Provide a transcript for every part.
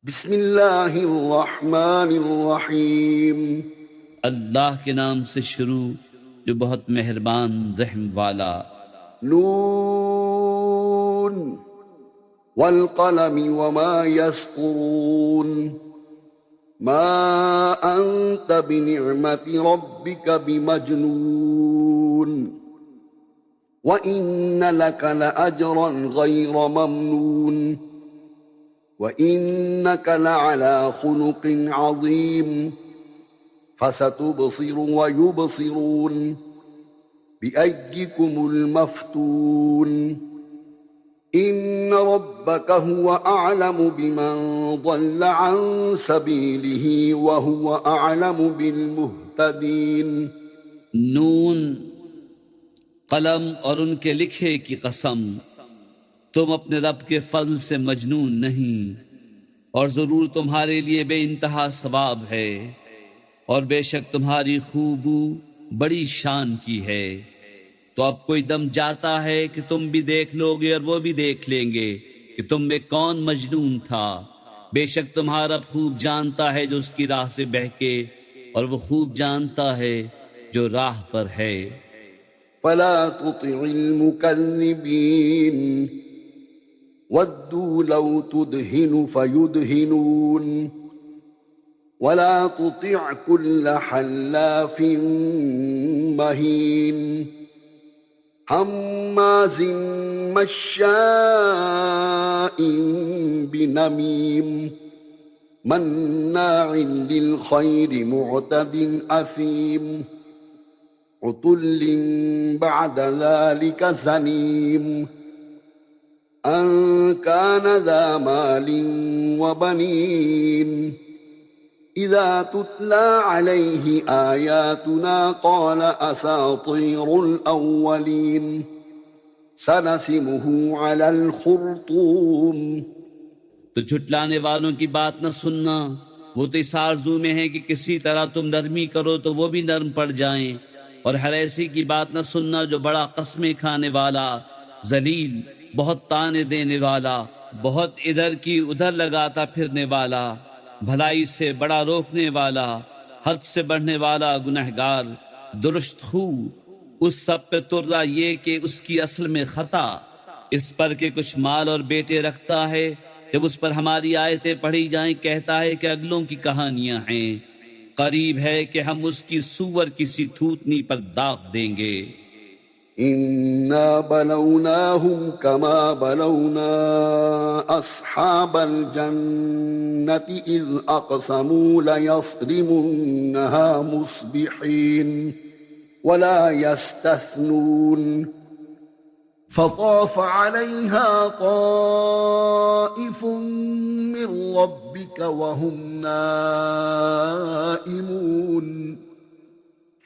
بسم اللہ الرحمن الرحیم۔ اللہ کے نام سے شروع جو بہت مہربان رحم والا۔ نون والقلم وما يسطرون ما انت بنعمت ربك بمجنون وإن لك لأجرا غير ممنون وإنك لعلى خلق عظيم فستبصر ويبصرون بأيكم المفتون إن ربك هو أعلم بمن ضل عن سبيله وهو أعلم بالمهتدين۔ نون، قلم اور ان کے لکھے کی قسم، تم اپنے رب کے فضل سے مجنون نہیں، اور ضرور تمہارے لیے بے انتہا ثواب ہے، اور بے شک تمہاری خوبو بڑی شان کی ہے۔ تو اب کوئی دم جاتا ہے کہ تم بھی دیکھ لو گے اور وہ بھی دیکھ لیں گے کہ تم میں کون مجنون تھا۔ بے شک تمہارا خوب جانتا ہے جو اس کی راہ سے بہکے، اور وہ خوب جانتا ہے جو راہ پر ہے۔ فلا تطع المكذبين ودوا لو تدهن فيدهنون ولا تطع كل حلاف مهين هماز مشاء بنميم مناع للخير معتد أثيم عتل بعد ذلك زنيم أن كان ذا مال وبنين إذا تتلى عليه آياتنا قال أساطير الأولين سنسمه على الخرطوم۔ تو جھٹلانے والوں کی بات نہ سننا، وہ تو اس آرزو میں ہے کہ کسی طرح تم نرمی کرو تو وہ بھی نرم پڑ جائیں، اور ہر ایسی کی بات نہ سننا جو بڑا قسمیں کھانے والا، ذلیل، بہت تانے دینے والا، بہت ادھر کی ادھر لگاتا پھرنے والا، بھلائی سے بڑا روکنے والا، حد سے بڑھنے والا، گنہگار، درست خو، اس سب پہ ترا یہ کہ اس کی اصل میں خطا، اس پر کہ کچھ مال اور بیٹے رکھتا ہے، جب اس پر ہماری آیتیں پڑھی جائیں کہتا ہے کہ اگلوں کی کہانیاں ہیں، قریب ہے کہ ہم اس کی سور کسی تھوتنی پر داغ دیں گے۔ إنا بلوناهم كما بلونا أصحاب الجنة إذ أقسموا ليصرمنها مصبحين ولا يستثنون فطاف عليها طائف من ربك وهم نائمون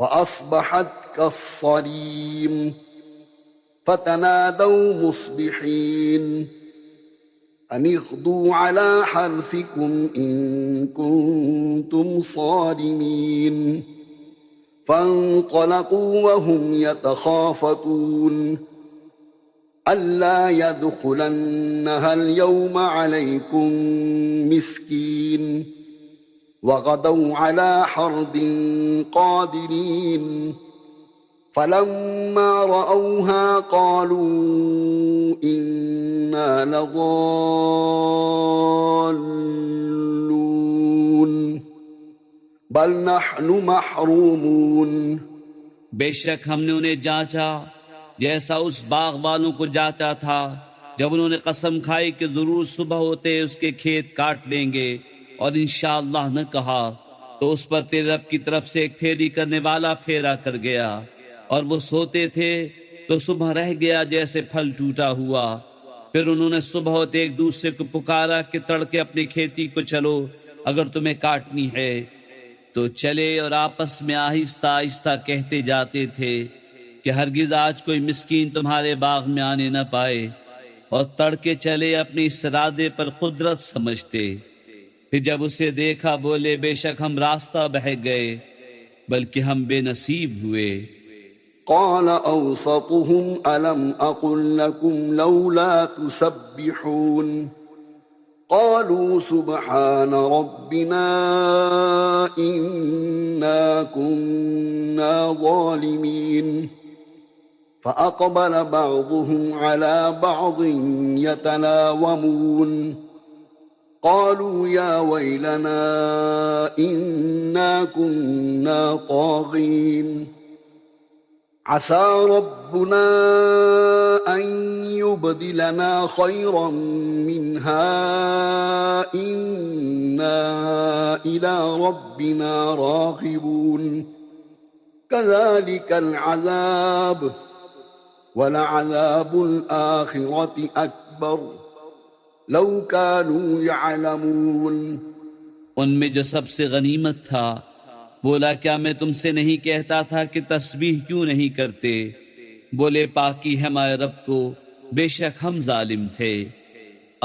فأصبحت كالصريم فتنادوا مصبحين أن اغدوا على حرثكم إن كنتم صارمين فانطلقوا وهم يتخافتون ألا يدخلنها اليوم عليكم مسكين وغدوا على حرد قادرين فلما رأوها قالوا إنا لضالون بل نحن محرومون۔ بے شک ہم نے انہیں جانچا جیسا اس باغ والوں کو جانچا تھا جب انہوں نے قسم کھائی کہ ضرور صبح ہوتے اس کے کھیت کاٹ لیں گے، اور انشاءاللہ نہ کہا تو اس پر تیرے رب کی طرف سے ایک پھیری کرنے والا پھیرا کر گیا، اور وہ سوتے تھے تو صبح رہ گیا جیسے پھل ٹوٹا ہوا۔ پھر انہوں نے صبح ہوتے ایک دوسرے کو پکارا کہ تڑکے اپنی کھیتی کو چلو اگر تمہیں کاٹنی ہے، تو چلے اور آپس میں آہستہ آہستہ کہتے جاتے تھے کہ ہرگز آج کوئی مسکین تمہارے باغ میں آنے نہ پائے، اور تڑکے چلے اپنے اس ارادے پر قدرت سمجھتے۔ پھر جب اسے دیکھا بولے بے شک ہم راستہ بہک گئے، بلکہ ہم بے نصیب ہوئے۔ قال أوسطهم ألم أقل لكم لولا تسبحون قالوا سبحان ربنا إنا كنا ظالمين فأقبل بعضهم على بعض يتلاومون قالوا يا ويلنا إنا كنا طاغين عسى ربنا أن يبدلنا خيرا منها إنا إلى ربنا راغبون كذلك العذاب ولعذاب الآخرة أكبر لو كانوا يعلمون. ان میں جو سب سے غنیمت تھا بولا کیا میں تم سے نہیں کہتا تھا کہ تسبیح کیوں نہیں کرتے؟ بولے پاکی ہے ہمارے رب کو، بے شک ہم ظالم تھے.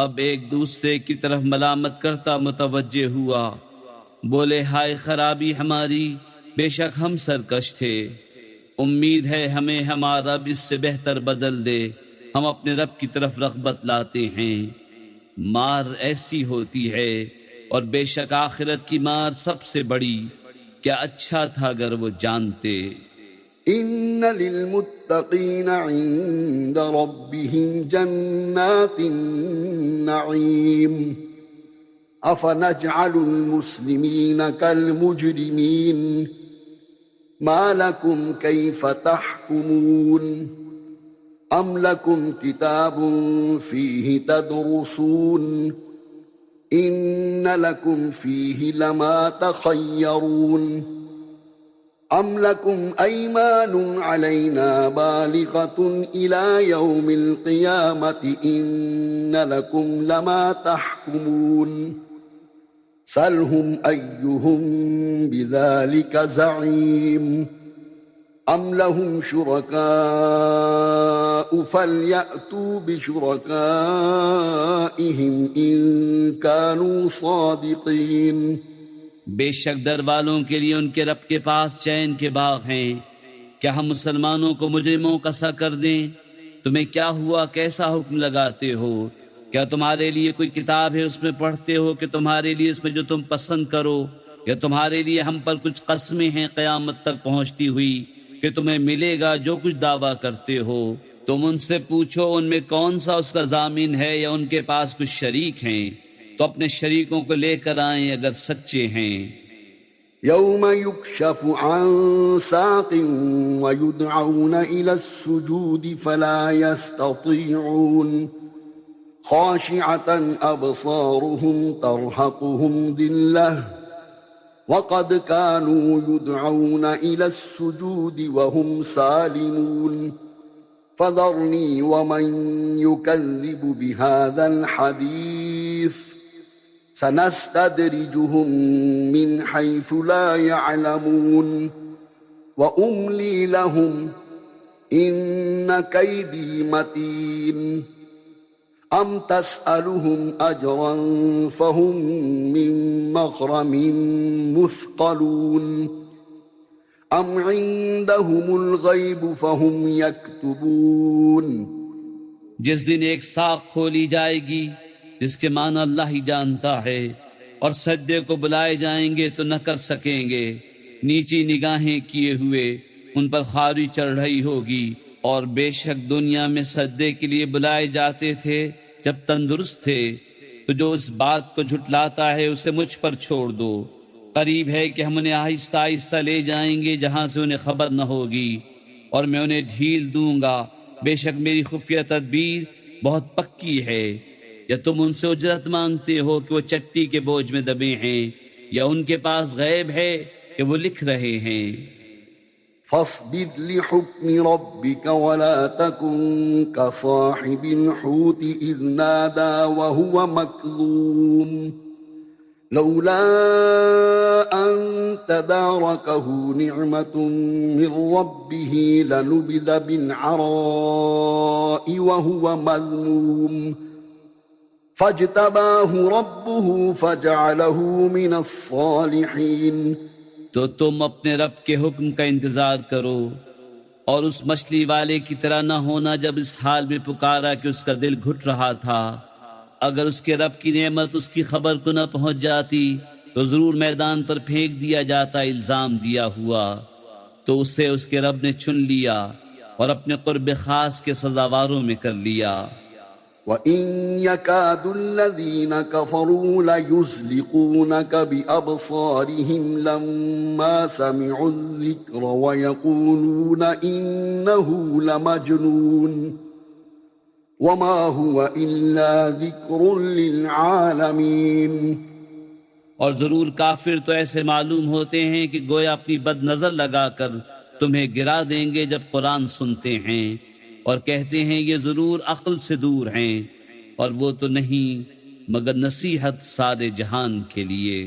اب ایک دوسرے کی طرف ملامت کرتا متوجہ ہوا. بولے ہائے خرابی ہماری، بے شک ہم سرکش تھے. امید ہے ہمیں ہمارا رب اس سے بہتر بدل دے، ہم اپنے رب کی طرف رغبت لاتے ہیں. مار ایسی ہوتی ہے اور بے شک آخرت کی مار سب سے بڑی. کیا اچھا تھا اگر وہ جانتے. ان للمتقین عند ربهم جنات النعیم افنجعل المسلمین كالمجرمین ما لكم كيف تحكمون ام لكم كتاب فيه تدرسون إن لكم فيه لما تخيرون أم لكم أيمان علينا بالغة إلى يوم القيامة إن لكم لما تحكمون سلهم أيهم بذلك زعيم أم لهم شركاء فليأتوا بشركائهم إن كانوا صادقين. بے شک در والوں کے لیے ان کے رب کے پاس چین کے باغ ہیں. کیا ہم مسلمانوں کو مجرموں کا سا کر دیں؟ تمہیں کیا ہوا، کیسا حکم لگاتے ہو؟ کیا تمہارے لیے کوئی کتاب ہے، اس میں پڑھتے ہو کہ تمہارے لیے اس میں جو تم پسند کرو، یا تمہارے لیے ہم پر کچھ قسمیں ہیں قیامت تک پہنچتی ہوئی کہ تمہیں ملے گا جو کچھ دعویٰ کرتے ہو؟ تم ان سے پوچھو ان میں کون سا اس کا ضامن ہے، یا ان کے پاس کچھ شریک ہیں تو اپنے شریکوں کو لے کر آئیں اگر سچے ہیں. يوم يكشف عن ساق ويدعون إلى السجود فلا يستطيعون خاشعة أبصارهم ترهقهم ذلة وقد كانوا يدعون إلى السجود وهم سالمون فذرني ومن يكذب بهذا الحديث سنستدرجهم من حيث لا يعلمون وأملي لهم إن كيدي متين أم تسألهم أجرا فهم من مغرم مثقلون أم عندهم الغيب فهم يكتبون. جس دن ایک ساق کھولی جائے گی جس کے معنی اللہ ہی جانتا ہے، اور سجدے کو بلائے جائیں گے تو نہ کر سکیں گے. نیچی نگاہیں کیے ہوئے ان پر خاری چڑھ رہی ہوگی. اور بے شک دنیا میں سجدے کے لیے بلائے جاتے تھے جب تندرست تھے. تو جو اس بات کو جھٹلاتا ہے اسے مجھ پر چھوڑ دو. قریب ہے کہ ہم انہیں آہستہ آہستہ لے جائیں گے جہاں سے انہیں خبر نہ ہوگی، اور میں انہیں ڈھیل دوں گا. بے شک میری خفیہ تدبیر بہت پکی ہے. یا تم ان سے اجرت مانگتے ہو کہ وہ چٹی کے بوجھ میں دبے ہیں، یا ان کے پاس غیب ہے کہ وہ لکھ رہے ہیں. فاصبر لحكم ربك ولا تكن كصاحب الحوت إذ نادى وهو مكظوم لولا أن تداركه نعمة من ربه لنبذ بالعراء وهو مذموم فاجتباه ربه فجعله من الصالحين. تو تم اپنے رب کے حکم کا انتظار کرو، اور اس مچھلی والے کی طرح نہ ہونا جب اس حال میں پکارا کہ اس کا دل گھٹ رہا تھا. اگر اس کے رب کی نعمت اس کی خبر کو نہ پہنچ جاتی تو ضرور میدان پر پھینک دیا جاتا الزام دیا ہوا، تو اسے اس کے رب نے چن لیا اور اپنے قرب خاص کے سزاواروں میں کر لیا۔ وَإِن يَكَادُ الَّذِينَ كَفَرُوا لَيُزْلِقُونَكَ بِأَبْصَارِهِمْ لَمَّا سَمِعُوا الذِّكْرَ وَيَقُولُونَ إِنَّهُ لَمَجْنُونٌ وَمَا هُوَ إِلَّا ذِكْرٌ لِّلْعَالَمِينَ۔ اور ضرور کافر تو ایسے معلوم ہوتے ہیں کہ گویا اپنی بد نظر لگا کر تمہیں گرا دیں گے جب قرآن سنتے ہیں، اور کہتے ہیں یہ ضرور عقل سے دور ہیں، اور وہ تو نہیں مگر نصیحت سارے جہان کے لیے۔